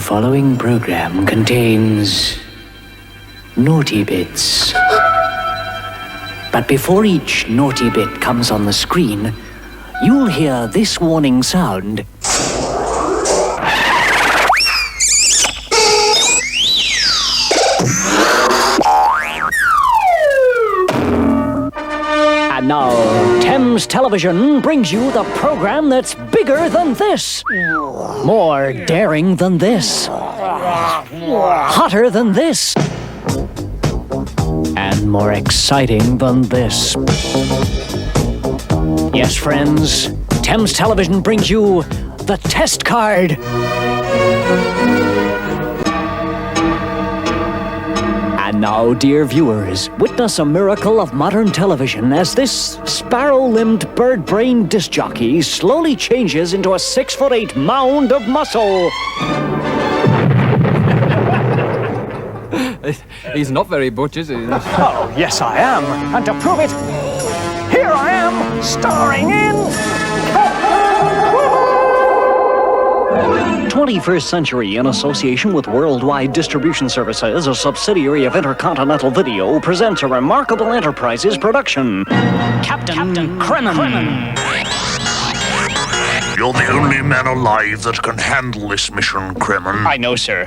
following program contains naughty bits. But before each naughty bit comes on the screen, you'll hear this warning sound. And now, Thames Television brings you the program that's bigger than this, more daring than this, hotter than this, and more exciting than this. Yes, friends, Thames Television brings you the test card. And now, dear viewers, witness a miracle of modern television as this sparrow-limbed, bird-brained disc jockey slowly changes into a 6'8" mound of muscle. He's not very butch, is he? Oh, yes, I am. And to prove it, here I am, starring in 21st Century, in association with Worldwide Distribution Services, a subsidiary of Intercontinental Video, presents a remarkable enterprises production. Captain Kremmen. You're the only man alive that can handle this mission, Kremmen. I know, sir.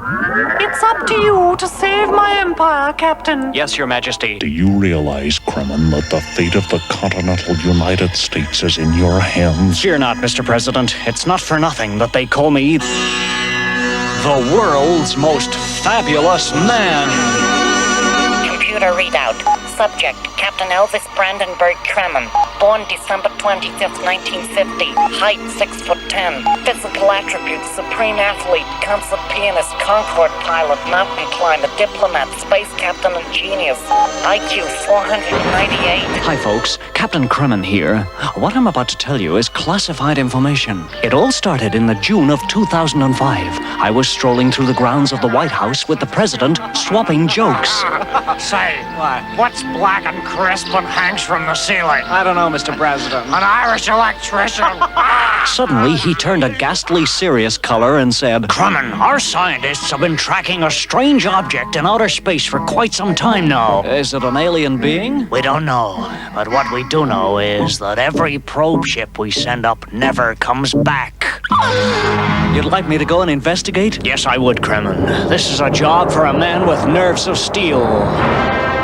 It's up to you to save my empire, Captain. Yes, Your Majesty. Do you realize, Kremmen, that the fate of the continental United States is in your hands? Fear not, Mr. President. It's not for nothing that they call me the world's most fabulous man. Computer readout. Subject, Captain Elvis Brandenburg Kremmen. Born December 25th, 1950. Height, 6'10". Physical attributes, supreme athlete, concert pianist, Concorde pilot, mountain climber, diplomat, space captain, and genius. IQ, 498. Hi, folks. Captain Kremmen here. What I'm about to tell you is classified information. It all started in the June of 2005. I was strolling through the grounds of the White House with the president, swapping jokes. Say, what's black and crisp and hangs from the ceiling? I don't know, Mr. President. An Irish electrician. Suddenly, he turned a ghastly serious color and said, Kremmen, our scientists have been tracking a strange object in outer space for quite some time now. Is it an alien being? We don't know, but what we do know is that every probe ship we send up never comes back. You'd like me to go and investigate? Yes, I would, Kremmen. This is a job for a man with nerves of steel.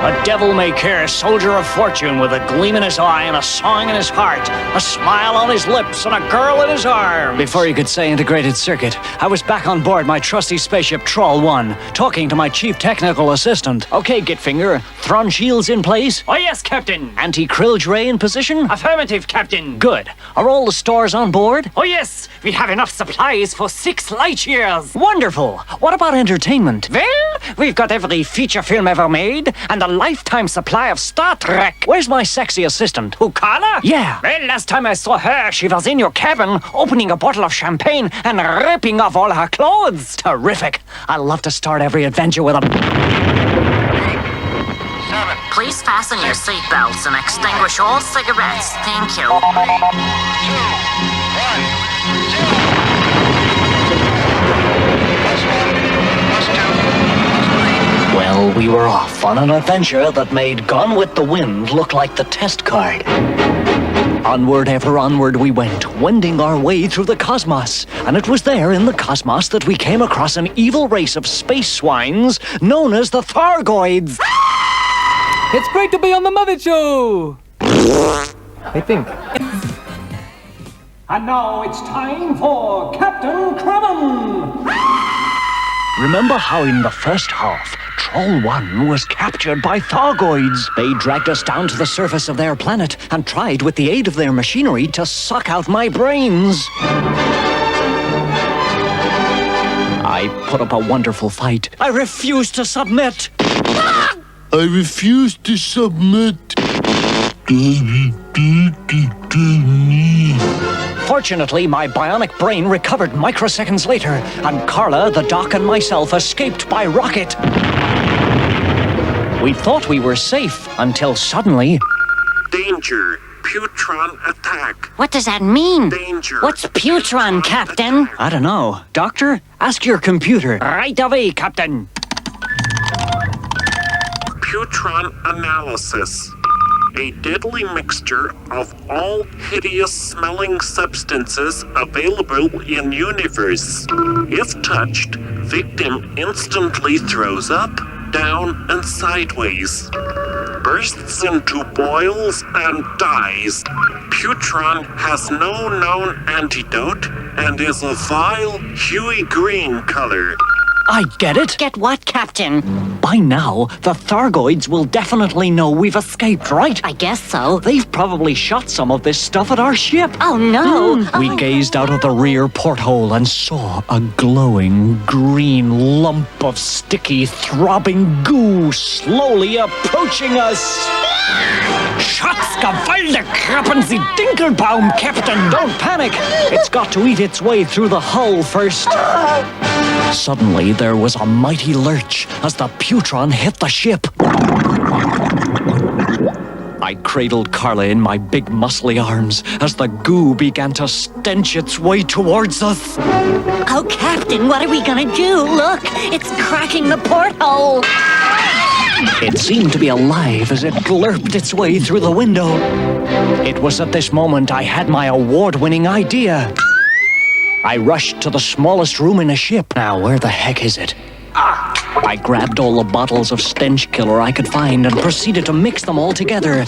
A devil-may-care soldier of fortune with a gleam in his eye and a song in his heart, a smile on his lips and a girl in his arms. Before you could say integrated circuit, I was back on board my trusty spaceship Troll-1, talking to my chief technical assistant. Okay, Gitfinger, Thron shields in place? Oh yes, Captain. Anti-Krilge ray in position? Affirmative, Captain. Good. Are all the stores on board? Oh yes, we have enough supplies for 6 light years. Wonderful. What about entertainment? Well, we've got every feature film ever made and a lifetime supply of Star Trek. Where's my sexy assistant? Who, Carla? Yeah. Well, last time I saw her, she was in your cabin, opening a bottle of champagne and ripping off all her clothes. Terrific. I love to start every adventure with a... Please fasten your seatbelts and extinguish all cigarettes. Thank you. 2, 1, 0. Well, we were off on an adventure that made Gone with the Wind look like the test card. Onward, ever onward we went, wending our way through the cosmos. And it was there in the cosmos that we came across an evil race of space swines known as the Thargoids. It's great to be on the Mother Show! I think. And now it's time for Captain Kremmen! Remember how in the first half, Troll-1 was captured by Thargoids? They dragged us down to the surface of their planet and tried with the aid of their machinery to suck out my brains. I put up a wonderful fight. I refused to submit. I refuse to submit. Fortunately, my bionic brain recovered microseconds later, and Carla, the Doc, and myself escaped by rocket. We thought we were safe until suddenly... Danger! Putron attack. What does that mean? Danger. What's Putron, Captain? I don't know. Doctor, ask your computer. Right away, Captain. Putron analysis. A deadly mixture of all hideous-smelling substances available in universe. If touched, victim instantly throws up, down, and sideways. Bursts into boils and dies. Putron has no known antidote and is a vile, huey green color. I get it. Get what, Captain? By now, the Thargoids will definitely know we've escaped, right? I guess so. They've probably shot some of this stuff at our ship. Oh, no. We gazed out of the rear porthole and saw a glowing green lump of sticky, throbbing goo slowly approaching us. Schatz, gewaltig, Krabben Sie Dinkelbaum, Captain. Don't panic! It's got to eat its way through the hull first. Suddenly, there was a mighty lurch as the Putron hit the ship. I cradled Carla in my big muscly arms as the goo began to stench its way towards us. Oh, Captain, what are we gonna do? Look, it's cracking the porthole. It seemed to be alive as it glurped its way through the window. It was at this moment I had my award-winning idea. I rushed to the smallest room in the ship. Now, where the heck is it? I grabbed all the bottles of stench killer I could find and proceeded to mix them all together.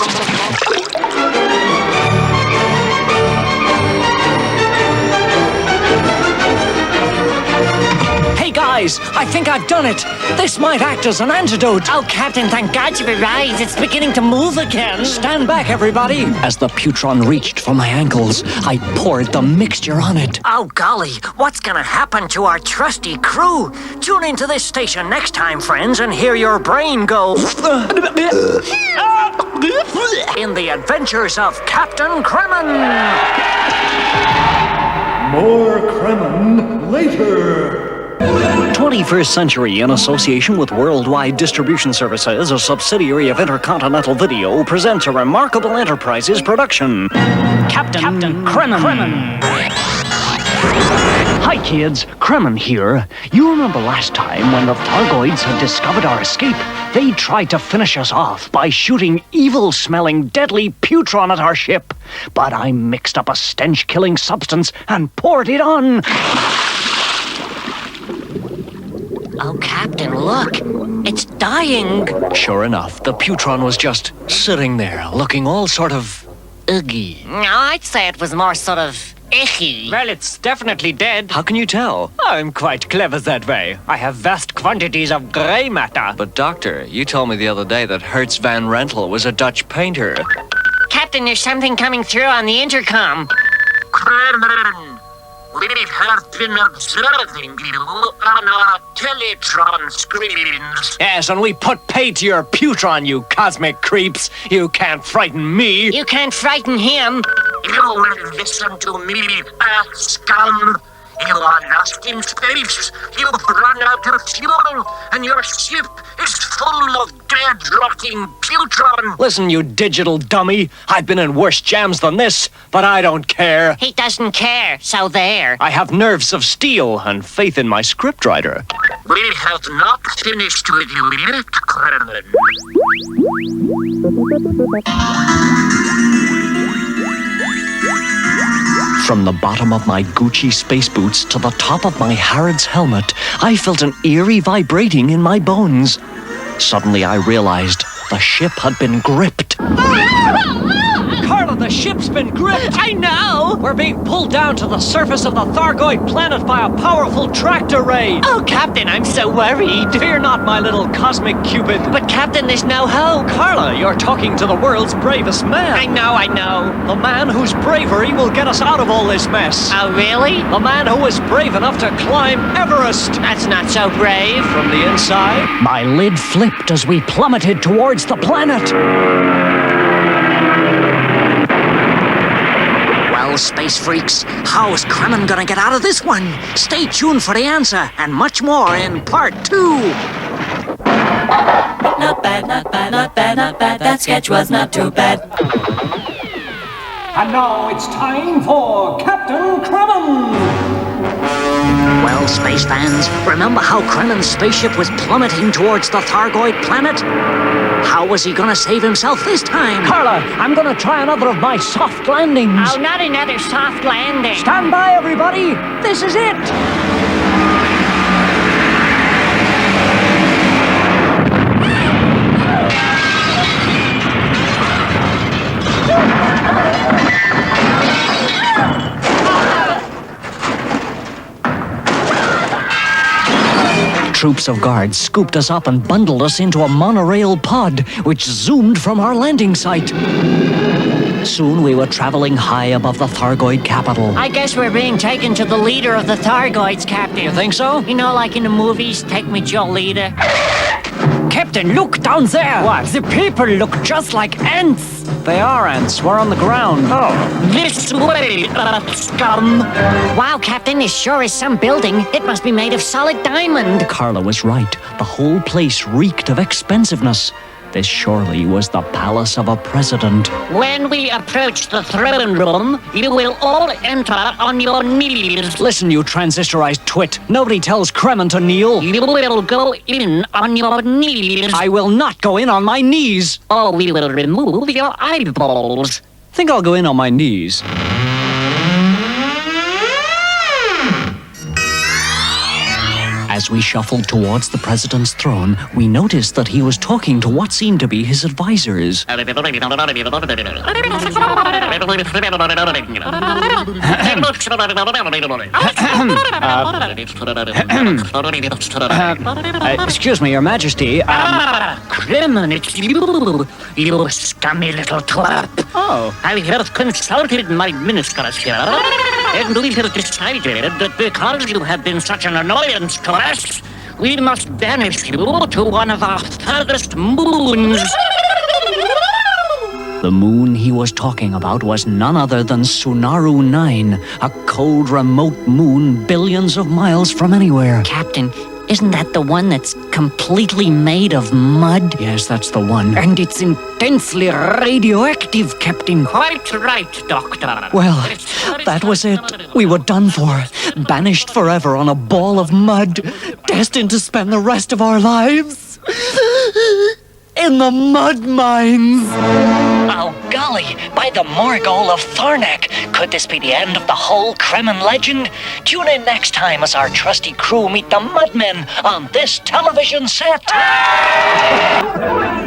Hey guys, I think I've done it. This might act as an antidote. Oh, Captain, thank God you've arrived. It's beginning to move again. Stand back, everybody. As the Putron reached for my ankles, I poured the mixture on it. Oh, golly, what's gonna happen to our trusty crew? Tune into this station next time, friends, and hear your brain go in the adventures of Captain Kremmen. More Kremmen later. 21st Century, in association with Worldwide Distribution Services, a subsidiary of Intercontinental Video, presents a Remarkable Enterprises production. Captain Kremmen. Hi kids, Kremmen here. You remember last time when the Fargoids had discovered our escape? They tried to finish us off by shooting evil-smelling, deadly Putron at our ship. But I mixed up a stench-killing substance and poured it on. Oh, Captain, look. It's dying. Sure enough, the Putron was just sitting there, looking all sort of iggy. No, I'd say it was more sort of icky. Well, it's definitely dead. How can you tell? I'm quite clever that way. I have vast quantities of grey matter. But doctor, you told me the other day that Hertz van Rentel was a Dutch painter. Captain, there's something coming through on the intercom. Kremmen, we have been observing you on our Teletron screens. Yes, and we put pay to your Putron, you cosmic creeps. You can't frighten me. You can't frighten him. You will listen to me, scum. You are lost in space. You've run out of fuel, and your ship is full of dead, rotting Putron. Listen, you digital dummy. I've been in worse jams than this, but I don't care. He doesn't care, so there. I have nerves of steel and faith in my scriptwriter. We have not finished with you yet, Kremmen. From the bottom of my Gucci space boots to the top of my Harrods helmet, I felt an eerie vibrating in my bones. Suddenly I realized the ship had been gripped. Carla, the ship's been gripped. I know. We're being pulled down to the surface of the Thargoid planet by a powerful tractor ray. Oh, Captain, I'm so worried. Fear not, my little cosmic cupid. But, Captain, there's no hope. Carla, you're talking to the world's bravest man. I know. The man whose bravery will get us out of all this mess. Oh, really? The man who was brave enough to climb Everest. That's not so brave. From the inside, My lid flipped as we plummeted towards the planet. well, space freaks, how is Kremmen gonna get out of this one? Stay tuned for the answer and much more in part 2. Not bad, not bad, not bad, not bad. That sketch was not too bad. And now it's time for Captain Kremmen! Well, space fans, remember how Kremmen's spaceship was plummeting towards the Thargoid planet? How was he gonna save himself this time? Carla, I'm gonna try another of my soft landings. Oh, not another soft landing. Stand by, everybody. This is it. Troops of guards scooped us up and bundled us into a monorail pod, which zoomed from our landing site. Soon we were traveling high above the Thargoid capital. I guess we're being taken to the leader of the Thargoids, Captain. You think so? You know, like in the movies, take me to your leader. Captain, look down there! What? The people look just like ants! They are ants. We're on the ground. Oh. This way, scum! Wow, Captain, this sure is some building. It must be made of solid diamond. Carla was right. The whole place reeked of expensiveness. This surely was the palace of a president. When we approach the throne room, you will all enter on your knees. Listen, you transistorized twit. Nobody tells Kremmen to kneel. You will go in on your knees. I will not go in on my knees. Or we will remove your eyeballs. Think I'll go in on my knees. As we shuffled towards the president's throne, we noticed that he was talking to what seemed to be his advisors. Excuse me, Your Majesty. Kremmen, it's you. You scummy little twat. Oh. I have consulted my ministers here, and we have decided that because you have been such an annoyance to us, we must banish you to one of our furthest moons. The moon he was talking about was none other than Sunaru 9, a cold, remote moon billions of miles from anywhere. Captain, isn't that the one that's completely made of mud? Yes, that's the one. And it's intensely radioactive, Captain. Quite right, Doctor. Well, that was it. We were done for. Banished forever on a ball of mud. Destined to spend the rest of our lives in the mud mines. Oh, golly, by the Morgul of Tharnak. Could this be the end of the whole Kremmen legend? Tune in next time as our trusty crew meet the Mudmen on this television set.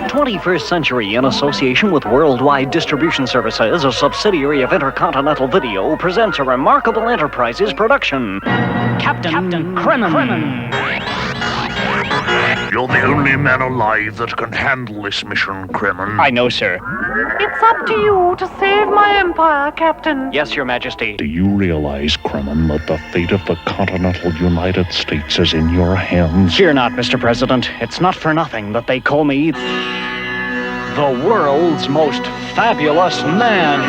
21st Century, in association with Worldwide Distribution Services, a subsidiary of Intercontinental Video, presents a remarkable enterprises production. Captain Kremmen. You're the only man alive that can handle this mission, Kremmen. I know, sir. It's up to you to save my empire, Captain. Yes, Your Majesty. Do you realize, Kremmen, that the fate of the continental United States is in your hands? Fear not, Mr. President. It's not for nothing that they call me the world's most fabulous man.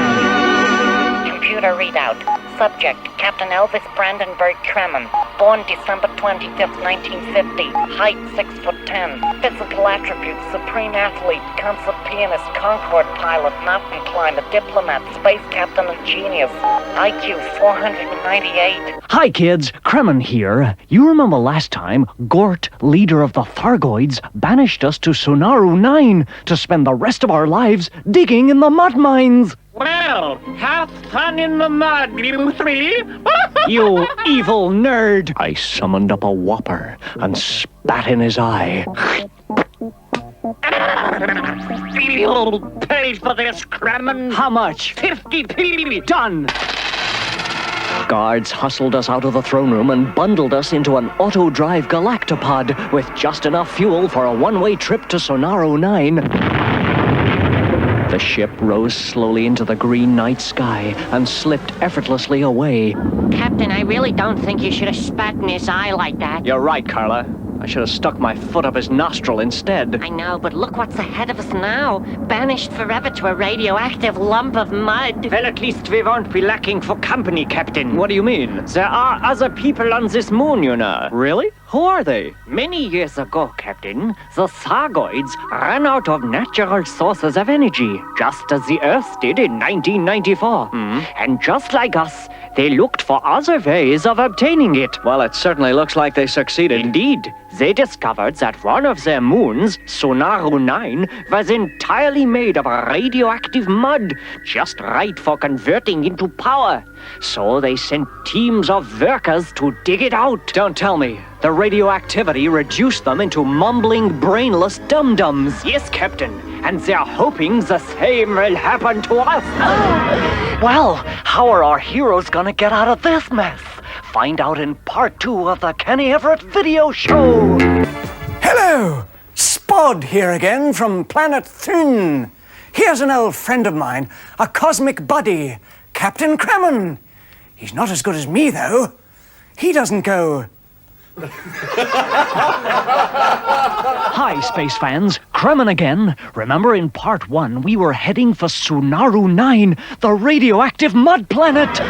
Computer readout. Subject, Captain Elvis Brandenburg Kremmen. Born December 25th, 1950. Height 6'10". Physical attributes, supreme athlete, concert pianist, Concorde pilot, mountain climber, diplomat, space captain, and genius. IQ 498. Hi, kids. Kremmen here. You remember last time, Gort, leader of the Fargoids, banished us to Sunaru 9 to spend the rest of our lives digging in the mud mines. Well, have fun in the mud, you three. You evil nerd! I summoned up a whopper and spat in his eye. You'll pay for this, Kremmen. How much? 50 p. Done! Guards hustled us out of the throne room and bundled us into an auto-drive galactopod with just enough fuel for a one-way trip to Sunaru 9. The ship rose slowly into the green night sky and slipped effortlessly away. Captain, I really don't think you should have spat in his eye like that. You're right, Carla. I should have stuck my foot up his nostril instead. I know, but look what's ahead of us now. Banished forever to a radioactive lump of mud. Well, at least we won't be lacking for company, Captain. What do you mean? There are other people on this moon, you know. Really? Who are they? Many years ago, Captain, the Thargoids ran out of natural sources of energy, just as the Earth did in 1994. And just like us, they looked for other ways of obtaining it. Well, it certainly looks like they succeeded. Indeed, they discovered that one of their moons, Sonaru 9, was entirely made of radioactive mud, just right for converting into power. So they sent teams of workers to dig it out. Don't tell me. The radioactivity reduced them into mumbling, brainless dum-dums. Yes, Captain, and they're hoping the same will happen to us. Well, how are our heroes gonna get out of this mess? Find out in part 2 of the Kenny Everett video show. Hello! Spod here again from planet Thun. Here's an old friend of mine, a cosmic buddy, Captain Kremmen. He's not as good as me, though. He doesn't go... Hi, space fans. Kremmen again. Remember in part 1, we were heading for Sonaru 9, the radioactive mud planet.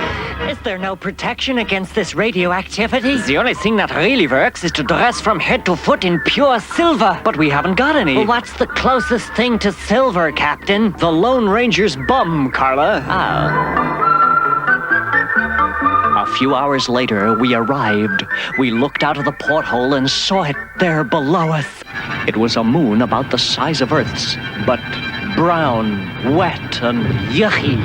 Is there no protection against this radioactivity? The only thing that really works is to dress from head to foot in pure silver. But we haven't got any. Well, what's the closest thing to silver, Captain? The Lone Ranger's bum, Carla. Oh. A few hours later, we arrived. We looked out of the porthole and saw it there below us. It was a moon about the size of Earth's, but brown, wet, and yucky.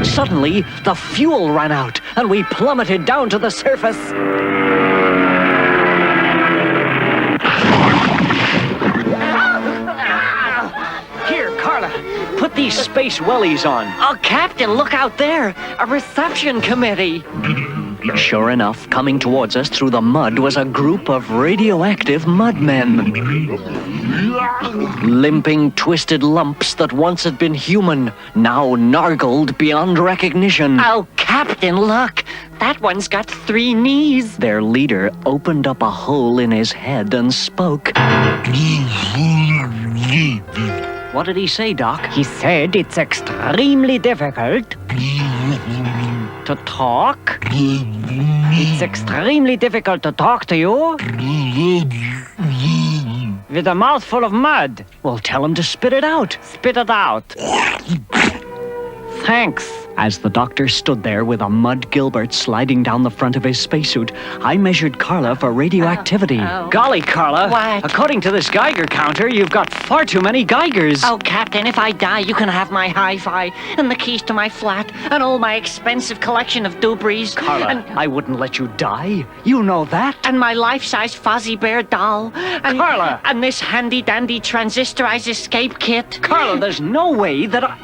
Suddenly, the fuel ran out, and we plummeted down to the surface. Here, Carla, put these space wellies on. Oh, Captain, look out there! A reception committee! Sure enough, coming towards us through the mud was a group of radioactive mudmen. Limping, twisted lumps that once had been human, now gnarled beyond recognition. Oh, Captain, look! That one's got 3 knees! Their leader opened up a hole in his head and spoke. What did he say, Doc? He said it's extremely difficult to talk. It's extremely difficult to talk to you with a mouthful of mud. Well, tell him to spit it out. Spit it out. Thanks. As the doctor stood there with a mud Gilbert sliding down the front of his spacesuit, I measured Carla for radioactivity. Golly, Carla. What? According to this Geiger counter, you've got far too many Geigers. Oh, Captain, if I die, you can have my hi-fi and the keys to my flat and all my expensive collection of doobies. Carla, and, I wouldn't let you die. You know that. and my life-size Fuzzy Bear doll. And, Carla! And this handy-dandy transistorized escape kit. Carla, there's no way that I...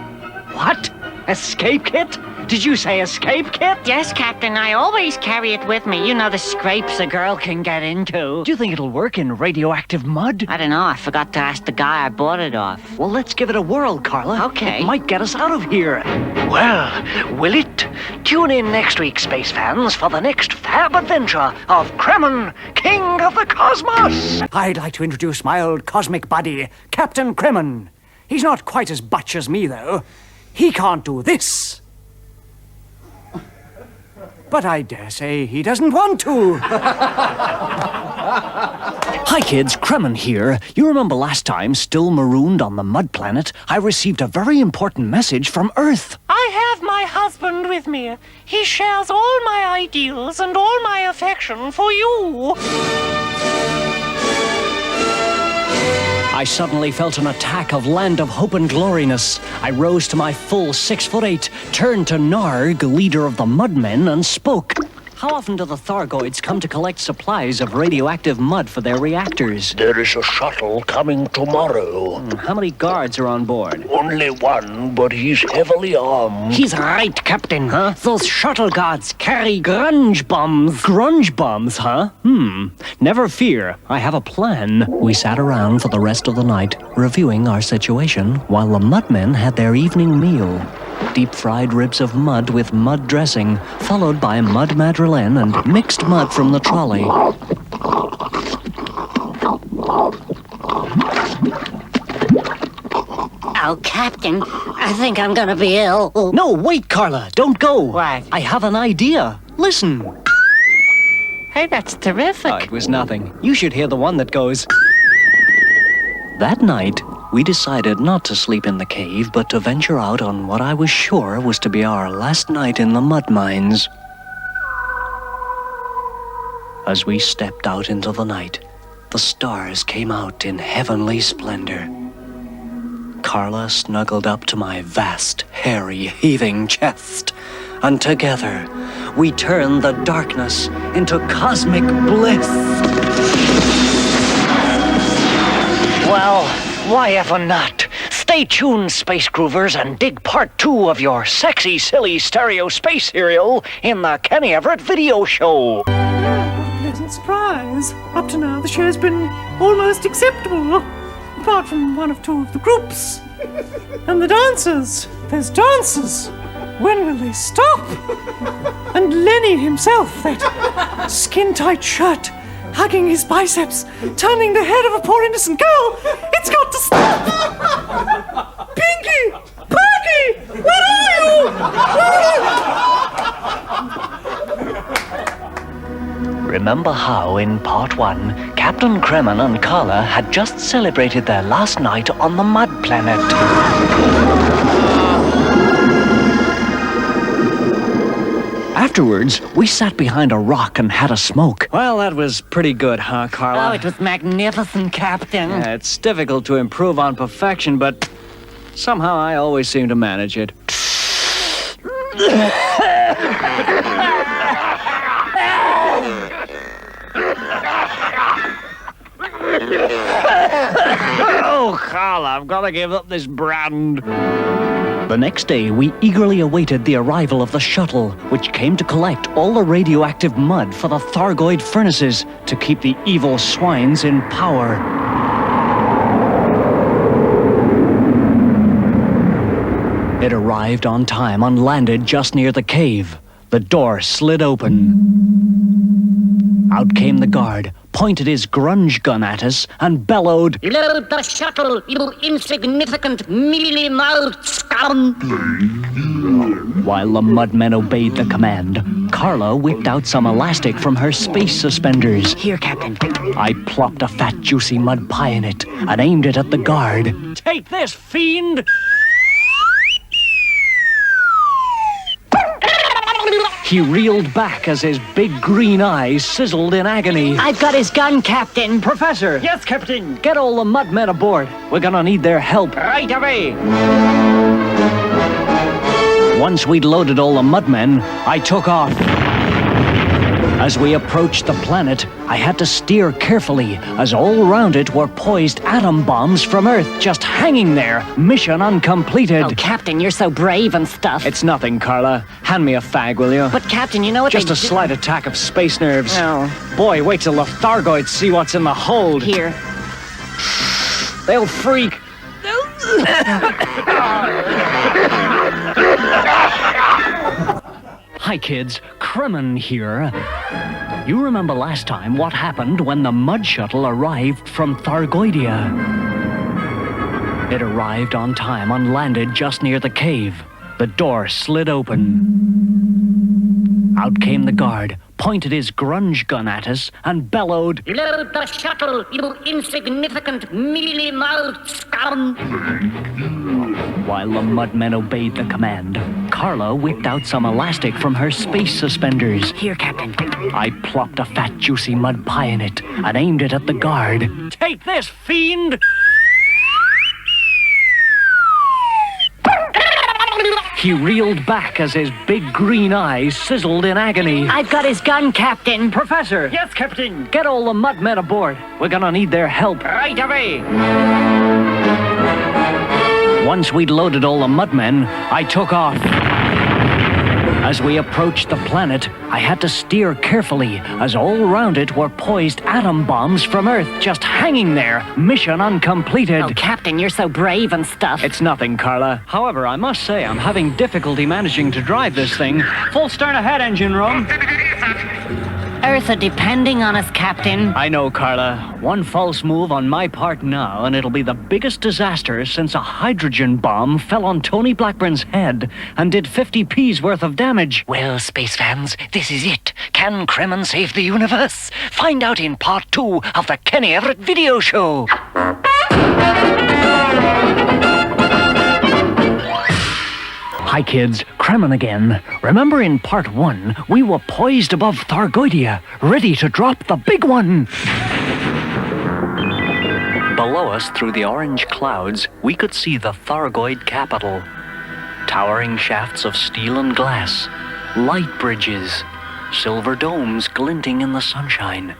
What? Escape kit? Did you say escape kit? Yes, Captain, I always carry it with me. You know the scrapes a girl can get into. Do you think it'll work in radioactive mud? I don't know. I forgot to ask the guy I bought it off. Well, let's give it a whirl, Carla. Okay. It might get us out of here. Well, will it? Tune in next week, space fans, for the next fab adventure of Kremmen, King of the Cosmos. I'd like to introduce my old cosmic buddy, Captain Kremmen. He's not quite as butch as me, though. He can't do this. But I dare say he doesn't want to. Hi kids, Kremmen here. You remember last time, still marooned on the mud planet, I received a very important message from Earth. I have my husband with me. He shares all my ideals and all my affection for you. I suddenly felt an attack of land of hope and gloriness. I rose to my full 6'8", turned to Narg, leader of the Mudmen, and spoke. How often do the Thargoids come to collect supplies of radioactive mud for their reactors? There is a shuttle coming tomorrow. How many guards are on board? Only one, but he's heavily armed. He's right, Captain. Those shuttle guards carry grunge bombs. Grunge bombs, huh? Never fear. I have a plan. We sat around for the rest of the night, reviewing our situation, while the Mudmen had their evening meal. Deep-fried ribs of mud with mud dressing, followed by mud madeleine and mixed mud from the trolley. Oh, Captain, I think I'm gonna be ill. No, wait, Carla, don't go. What? I have an idea. Listen. Hey, that's terrific. Oh, it was nothing. You should hear the one that goes... That night, we decided not to sleep in the cave, but to venture out on what I was sure was to be our last night in the mud mines. As we stepped out into the night, the stars came out in heavenly splendor. Carla snuggled up to my vast, hairy, heaving chest, and together we turned the darkness into cosmic bliss. Well, why ever not? Stay tuned, Space Groovers, and dig part 2 of your sexy, silly stereo space serial in the Kenny Everett video show. Pleasant surprise. Up to now, the show's been almost acceptable, apart from one of 2 of the groups. And the dancers. There's dancers. When will they stop? And Lenny himself, that skin-tight shirt, hugging his biceps, turning the head of a poor innocent girl. It's got to stop! Pinky! Perky! Where are you? Remember how, in part 1, Captain Kremmen and Carla had just celebrated their last night on the Mud Planet? Afterwards, we sat behind a rock and had a smoke. Well, that was pretty good, huh, Carla? Oh, it was magnificent, Captain. Yeah, it's difficult to improve on perfection, but somehow I always seem to manage it. Oh, Carla, I've got to give up this brand. The next day, we eagerly awaited the arrival of the shuttle, which came to collect all the radioactive mud for the Thargoid furnaces to keep the evil swines in power. It arrived on time and landed just near the cave. The door slid open. Out came the guard, pointed his grunge gun at us, and bellowed, "Load the shuttle, you insignificant mealy-mouthed scum!" While the mudmen obeyed the command, Carla whipped out some elastic from her space suspenders. Here, Captain. I plopped a fat, juicy mud pie in it and aimed it at the guard. Take this, fiend! He reeled back as his big green eyes sizzled in agony. I've got his gun, Captain. Professor! Yes, Captain! Get all the mudmen aboard. We're gonna need their help. Right away! Once we'd loaded all the mudmen, I took off. As we approached the planet, I had to steer carefully, as all around it were poised atom bombs from Earth just hanging there, mission uncompleted. Oh, Captain, you're so brave and stuff. It's nothing, Carla. Hand me a fag, will you? But, Captain, you know what Just a slight attack of space nerves. No. Boy, wait till the Thargoids see what's in the hold. Here. They'll freak. Hi, kids. Kremmen here. You remember last time what happened when the mud shuttle arrived from Thargoidia? It arrived on time and landed just near the cave. The door slid open. Out came the guard, pointed his grunge gun at us, and bellowed, "Load the shuttle, you insignificant mealy-mouthed scum!" While the mudmen obeyed the command, Carla whipped out some elastic from her space suspenders. Here, Captain. I plopped a fat, juicy mud pie in it and aimed it at the guard. Take this, fiend! He reeled back as his big green eyes sizzled in agony. I've got his gun, Captain. Professor! Yes, Captain! Get all the mudmen aboard. We're gonna need their help. Right away! Once we'd loaded all the mudmen, I took off. As we approached the planet, I had to steer carefully, as all around it were poised atom bombs from Earth just hanging there, mission uncompleted. Oh, Captain, you're so brave and stuff. It's nothing, Carla. However, I must say I'm having difficulty managing to drive this thing. Full stern ahead, engine room. Earth are depending on us, Captain. I know, Carla. One false move on my part now, and it'll be the biggest disaster since a hydrogen bomb fell on Tony Blackburn's head and did 50p's worth of damage. Well, space fans, this is it. Can Kremmen save the universe? Find out in part 2 of the Kenny Everett video show. Hi kids, Kremmen again. Remember in part 1, we were poised above Thargoidia, ready to drop the big one. Below us, through the orange clouds, we could see the Thargoid capital. Towering shafts of steel and glass, light bridges, silver domes glinting in the sunshine.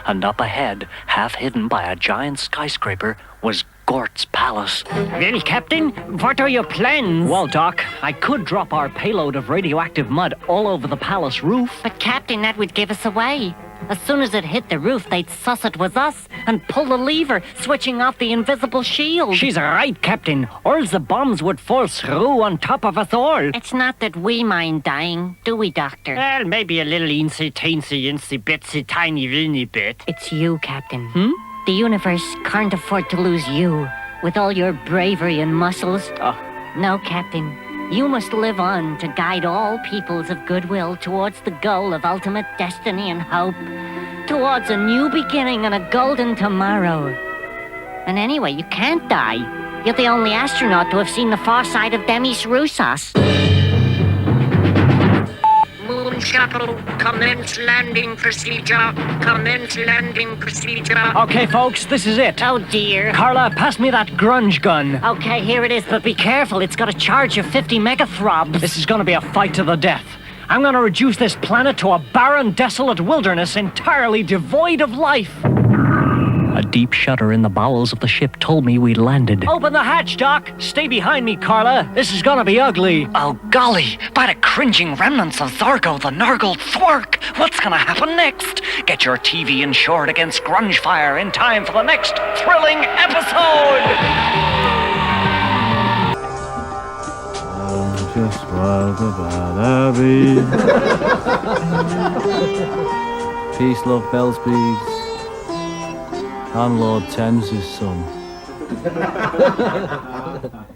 And up ahead, half hidden by a giant skyscraper, was Gort's palace. Well, Captain, what are your plans? Well, Doc, I could drop our payload of radioactive mud all over the palace roof. But, Captain, that would give us away. As soon as it hit the roof, they'd suss it was us and pull the lever, switching off the invisible shield. She's right, Captain. All the bombs would fall through on top of us all. It's not that we mind dying, do we, Doctor? Well, maybe a little teensy, bitsy, tiny, weeny bit. It's you, Captain. The universe can't afford to lose you, with all your bravery and muscles. No, Captain. You must live on to guide all peoples of goodwill towards the goal of ultimate destiny and hope, towards a new beginning and a golden tomorrow. And anyway, you can't die. You're the only astronaut to have seen the far side of Demis Roussos. Moon shuttle, commence landing procedure. Commence landing procedure. Okay, folks, this is it. Oh, dear. Carla, pass me that grunge gun. Okay, here it is, but be careful. It's got a charge of 50 megathrobs. This is gonna be a fight to the death. I'm gonna reduce this planet to a barren, desolate wilderness entirely devoid of life. A deep shudder in the bowels of the ship told me we'd landed. Open the hatch, Doc. Stay behind me, Carla. This is gonna be ugly. Oh, golly, by the cringing remnants of Thargo the Nargled Thwark. What's gonna happen next? Get your TV insured against grunge fire in time for the next thrilling episode! Just was about Abby. Peace, love, bells, beads. And Lord Thames' son.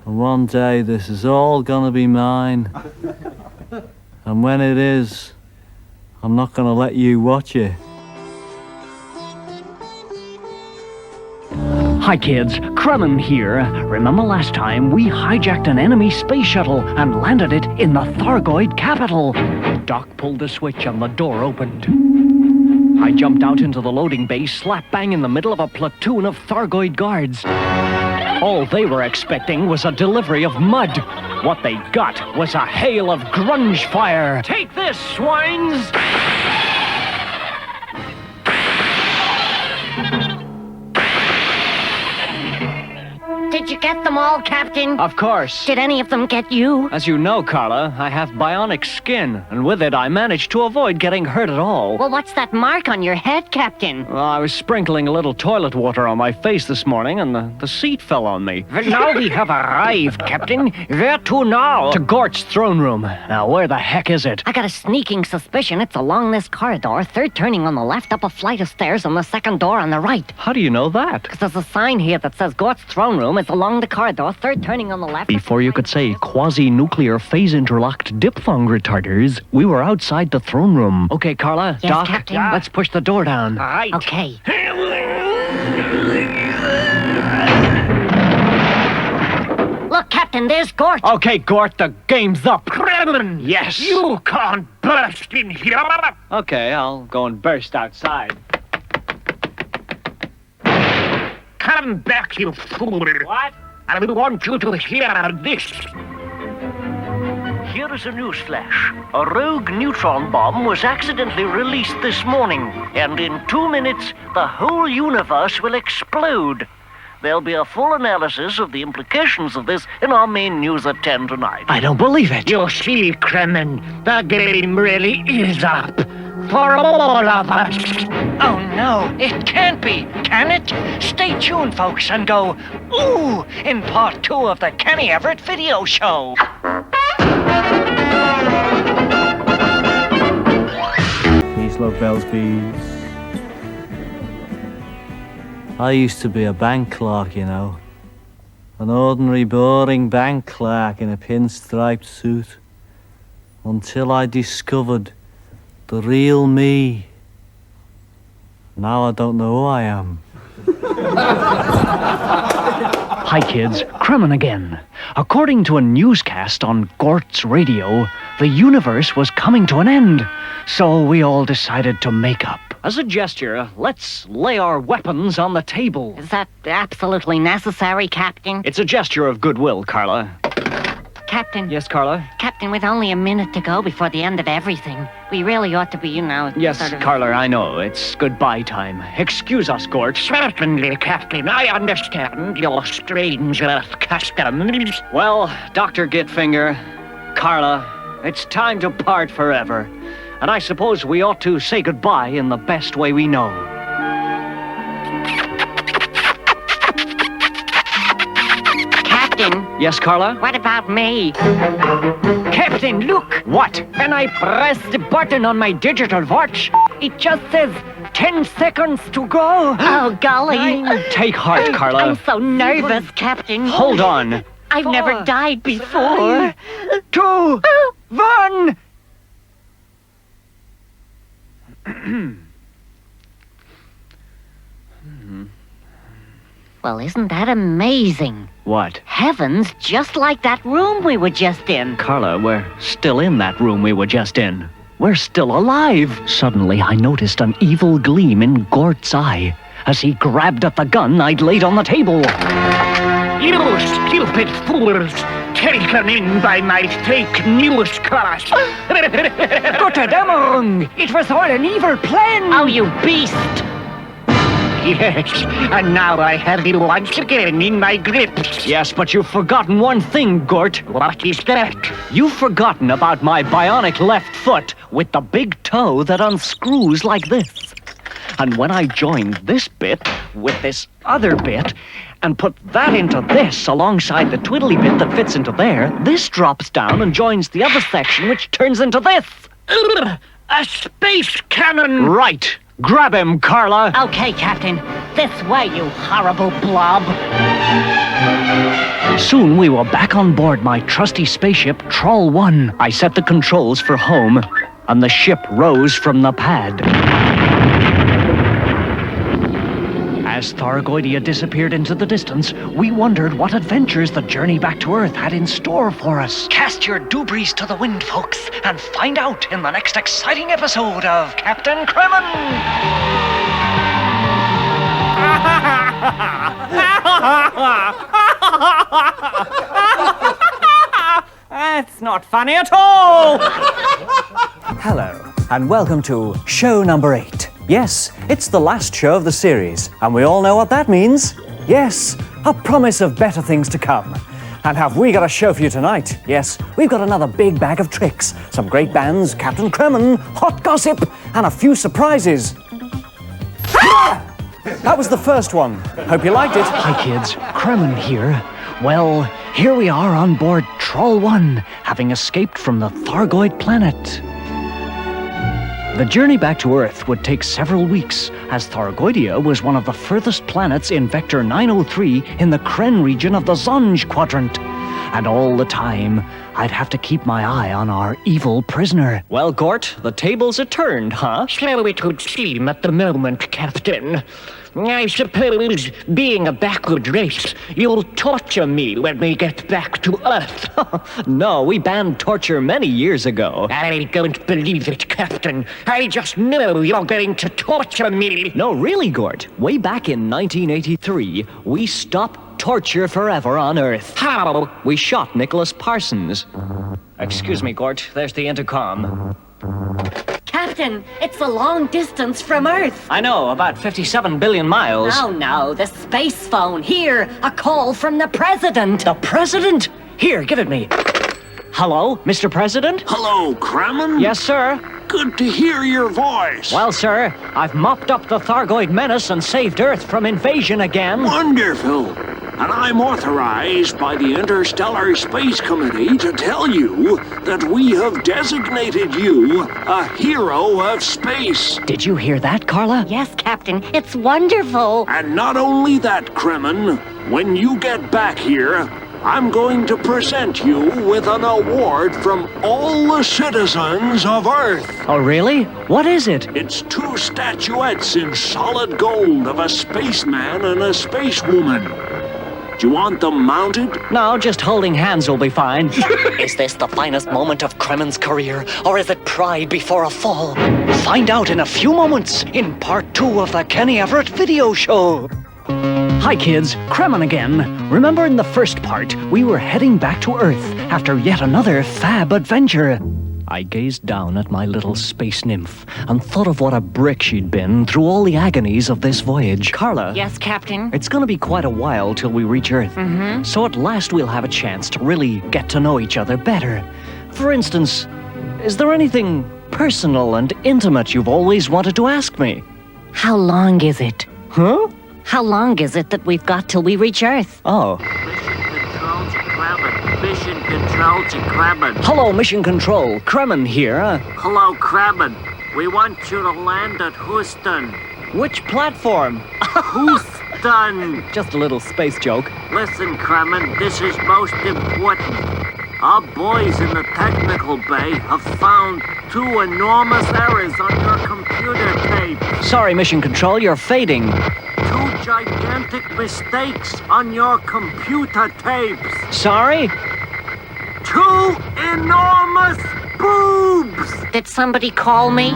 And one day this is all gonna be mine. And when it is, I'm not gonna let you watch it. Hi kids, Kremmen here. Remember last time we hijacked an enemy space shuttle and landed it in the Thargoid capital? Doc pulled the switch and the door opened. I jumped out into the loading bay slap bang in the middle of a platoon of Thargoid guards. All they were expecting was a delivery of mud. What they got was a hail of grunge fire. Take this, swines! Did you get them all, Captain? Of course. Did any of them get you? As you know, Carla, I have bionic skin, and with it I managed to avoid getting hurt at all. Well, what's that mark on your head, Captain? Well, I was sprinkling a little toilet water on my face this morning, and the seat fell on me. Well, now we have arrived, Captain. Where to now? To Gort's throne room. Now, where the heck is it? I got a sneaking suspicion it's along this corridor, third turning on the left, up a flight of stairs, on the second door on the right. How do you know that? Because there's a sign here that says Gort's throne room is along the corridor, third turning on the left. Before you could say quasi-nuclear phase-interlocked diphthong retarders, we were outside the throne room. Okay, Carla, Yes, Doc, Captain? let's push the door down. Right. Okay. Look, Captain, there's Gort. Okay, Gort, the game's up. Kremmen, Yes. you can't burst in here. Okay, I'll go and burst outside. Come back, you fool. What? I want you to hear this. Here is a news flash. A rogue neutron bomb was accidentally released this morning, and in 2 minutes, the whole universe will explode. There'll be a full analysis of the implications of this in our main news at 10 tonight. I don't believe it. You see, Kremmen, the game really is up. For all of us. Oh no, it can't be, can it? Stay tuned, folks, and go, ooh, in part 2 of the Kenny Everett video show. Peace, love, bells, please. I used to be a bank clerk, you know. An ordinary boring bank clerk in a pinstriped suit. Until I discovered the real me. Now I don't know who I am. Hi kids, Kremmen again. According to a newscast on Gort's radio, the universe was coming to an end. So we all decided to make up. As a gesture, let's lay our weapons on the table. Is that absolutely necessary, Captain? It's a gesture of goodwill, Carla. Captain. Yes, Carla? Captain, with only a minute to go before the end of everything, we really ought to be, Yes, sort of... Carla, I know. It's goodbye time. Excuse us, Gort. Certainly, Captain. I understand your strange customs. Well, Dr. Gitfinger, Carla, it's time to part forever. And I suppose we ought to say goodbye in the best way we know. Captain. Yes, Carla? What about me? Captain, look! What? When I press the button on my digital watch, it just says 10 seconds to go. Oh, golly. Take heart, Carla. I'm so nervous, Captain. Hold on. I've never died before. 2, 1... Well, isn't that amazing? What? Heavens, just like that room we were just in. Carla, we're still in that room we were just in. We're still alive. Suddenly, I noticed an evil gleam in Gort's eye as he grabbed at the gun I'd laid on the table. You stupid fools! Taken in by my fake newscast! Gotterdammerung! It was all an evil plan! Oh, you beast! Yes, and now I have you once again in my grip. Yes, but you've forgotten one thing, Gort. What is that? You've forgotten about my bionic left foot with the big toe that unscrews like this. And when I joined this bit with this other bit and put that into this alongside the twiddly bit that fits into there, this drops down and joins the other section which turns into this. A space cannon! Right. Grab him, Carla! Okay, Captain. This way, you horrible blob. Soon we were back on board my trusty spaceship, Troll 1. I set the controls for home, and the ship rose from the pad. As Thargoidia disappeared into the distance, we wondered what adventures the journey back to Earth had in store for us. Cast your doobies to the wind, folks, and find out in the next exciting episode of Captain Kremmen! That's not funny at all! Hello, and welcome to show number 8. Yes, it's the last show of the series, and we all know what that means. Yes, a promise of better things to come. And have we got a show for you tonight? Yes, we've got another big bag of tricks, some great bands, Captain Kremmen, hot gossip, and a few surprises. Ah! That was the first one. Hope you liked it. Hi kids, Kremmen here. Well, here we are on board Troll 1, having escaped from the Thargoid planet. The journey back to Earth would take several weeks, as Thargoidia was one of the furthest planets in Vector 903 in the Kremmen region of the Zonj quadrant. And all the time, I'd have to keep my eye on our evil prisoner. Well, Gort, the tables are turned, huh? So it would seem at the moment, Captain. I suppose, being a backward race, you'll torture me when we get back to Earth. No, we banned torture many years ago. I don't believe it, Captain. I just know you're going to torture me. No, really, Gort. Way back in 1983, we stopped torture forever on Earth. How? We shot Nicholas Parsons. Excuse me, Gort. There's the intercom. Captain, it's a long distance from Earth. I know, about 57 billion miles. Oh no, the space phone. Here, a call from the President. The President? Here, give it me. Hello, Mr. President? Hello, Kremmen? Yes, sir. Good to hear your voice. Well, sir, I've mopped up the Thargoid menace and saved Earth from invasion again. Wonderful. and I'm authorized by the Interstellar Space Committee to tell you that we have designated you a hero of space. Did you hear that, Carla? Yes, Captain. It's wonderful. And not only that, Kremmen, when you get back here, I'm going to present you with an award from all the citizens of Earth. Oh, really? What is it? It's 2 statuettes in solid gold of a spaceman and a spacewoman. Do you want them mounted? No, just holding hands will be fine. Is this the finest moment of Kremmen's career, or is it pride before a fall? Find out in a few moments in part 2 of the Kenny Everett video show. Hi kids, Kremmen again. Remember in the first part, we were heading back to Earth after yet another fab adventure. I gazed down at my little space nymph and thought of what a brick she'd been through all the agonies of this voyage. Carla. Yes, Captain? It's gonna be quite a while till we reach Earth. So at last we'll have a chance to really get to know each other better. For instance, is there anything personal and intimate you've always wanted to ask me? How long is it? Huh? How long is it that we've got till we reach Earth? Oh. Mission Control to Kremmen. Hello, Mission Control. Kremmen here. Hello, Kremmen. We want you to land at Houston. Which platform? Houston! Just a little space joke. Listen, Kremmen, this is most important. Our boys in the technical bay have found 2 enormous errors on your computer tape. Sorry, Mission Control, you're fading. 2 gigantic mistakes on your computer tapes. Sorry? 2 enormous boobs! Did somebody call me?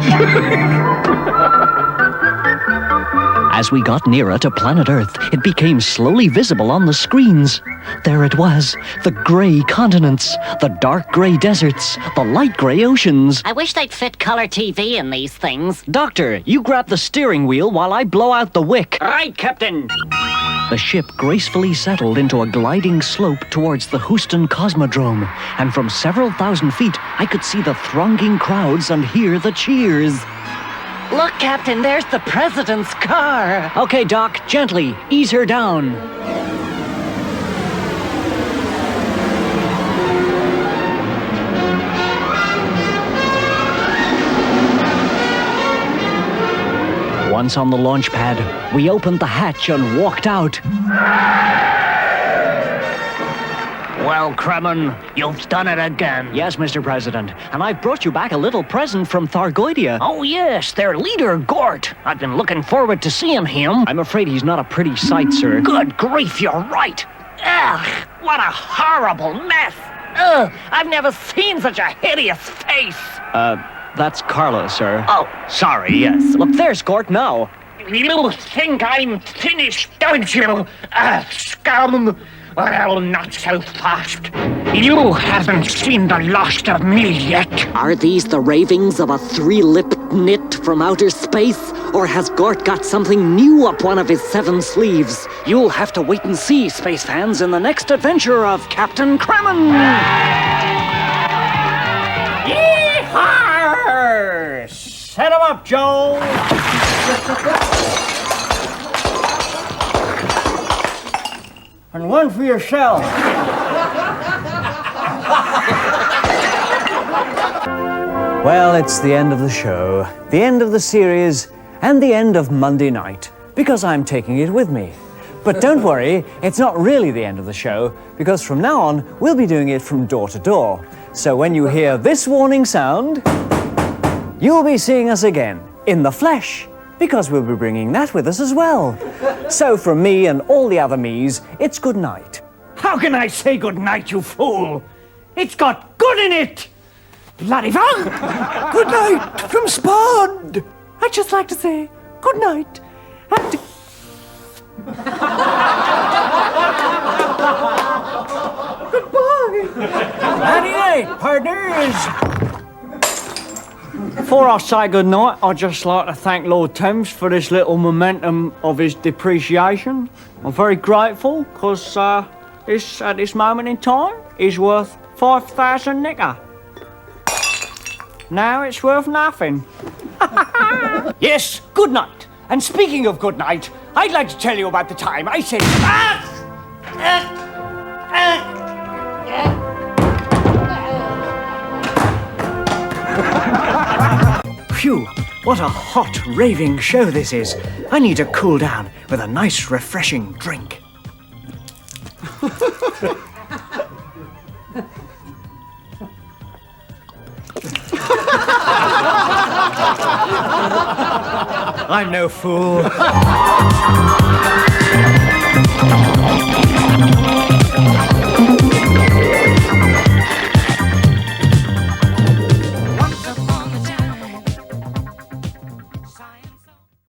As we got nearer to planet Earth, it became slowly visible on the screens. There it was, the grey continents, the dark grey deserts, the light grey oceans. I wish they'd fit color TV in these things. Doctor, you grab the steering wheel while I blow out the wick. Right, Captain. The ship gracefully settled into a gliding slope towards the Houston Cosmodrome, and from several thousand feet, I could see the thronging crowds and hear the cheers. Look, Captain, there's the president's car. Okay, Doc, gently, ease her down. Once on the launch pad, we opened the hatch and walked out. Well, Kremmen, you've done it again. Yes, Mr. President, and I've brought you back a little present from Thargoidia. Oh, yes, their leader, Gort. I've been looking forward to seeing him. I'm afraid he's not a pretty sight, sir. Good grief, you're right. Ugh, what a horrible mess. Ugh, I've never seen such a hideous face. That's Carla, sir. Oh, sorry, yes. Look, there's Gort now. You think I'm finished, don't you? Scum! Well, not so fast. You haven't seen the last of me yet. Are these the ravings of a 3-lipped nit from outer space? Or has Gort got something new up one of his 7 sleeves? You'll have to wait and see, space fans, in the next adventure of Captain Kremmen! Yeehaw! Set him up, Joe! And one for yourself. Well, it's the end of the show, the end of the series, and the end of Monday night, because I'm taking it with me. But don't worry, it's not really the end of the show, because from now on, we'll be doing it from door to door. So when you hear this warning sound, you'll be seeing us again, in the flesh, because we'll be bringing that with us as well. So from me and all the other me's, it's good night. How can I say good night, you fool? It's got good in it! Bloody fun! Good night from Spud! I'd just like to say good night and... Goodbye! Nighty-night, partners! Before I say goodnight, I'd just like to thank Lord Thames for this little momentum of his depreciation. I'm very grateful, because at this moment in time, he's worth 5,000 nicker. Now it's worth nothing. Yes, good night. And speaking of good night, I'd like to tell you about the time I said... Phew, what a hot, raving show this is. I need to cool down with a nice, refreshing drink. I'm no fool.